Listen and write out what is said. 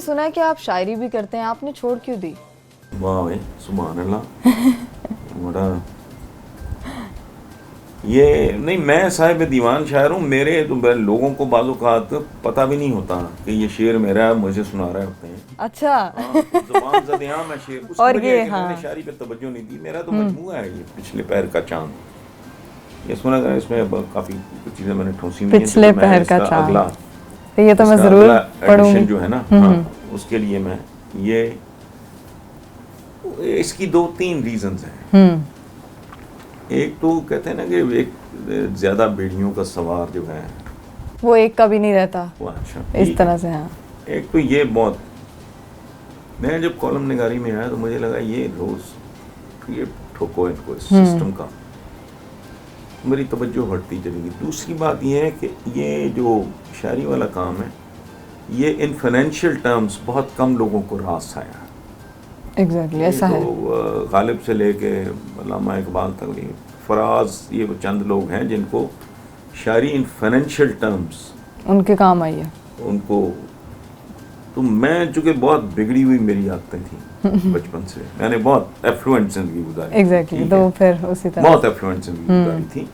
सुना है कि आप शायरी भी करते हैं, आपने छोड़ क्यों दी? वाह भाई, सुभान अल्लाह। बड़ा ये नहीं, मैं साहिब दीवान शायर हूँ। मेरे तो लोगों को बाज़ औक़ात पता भी नहीं होता कि ये शेर मेरा है, मुझे सुना रहे होते हैं। अच्छा। हाँ, तो ज़ुबान ज़द-ए-आम है शेर। उसकी और वजह ये है कि मैंने हाँ शायरी पे तवज्जो नहीं दी। मेरा तो मजमूआ है ये पिछले पैर का चाँद। ये सुना करें, इसमें काफ़ी कुछ चीज़ें मैंने ठूंसी हुई हैं। पिछले मैं पहर का इसका चाँद, अगला तो ये तो मैं इसका जरूर अगला पढ़ूंगी। एडिशन जो है ना, हाँ, उसके लिए मैं ये इसकी 2-3 रीजंस हैं। एक तो कहते हैं ना कि एक ज़्यादा बेड़ियों का सवार जो है वो एक का भी नहीं रहता वो अच्छा इस तरह से। हाँ एक तो ये बहुत, मैं जब कॉलम निगारी में आया तो मुझे लगा ये रोज़ ये ठोको इनको इस सिस्टम का, मेरी तवज्जो हटती चली गई। दूसरी बात ये है कि ये जो शायरी वाला काम है, ये इन फाइनेंशियल टर्म्स बहुत कम लोगों को रास आया। एग्जैक्टली ऐसा है। तो गालिब से लेके अल्लामा इकबाल तक भी, फराज, ये वो चंद लोग हैं जिनको शायरी इन फाइनेंशियल टर्म्स उनके काम आई है उनको। तो मैं चूँकि बहुत बिगड़ी हुई मेरी आदतें थी बचपन से, मैंने बहुत एफ्लुएंट जिंदगी गुजारी। एग्जैक्टली, तो फिर उसी तरह बहुत एफ्लुएंट जिंदगी गुजारी थी।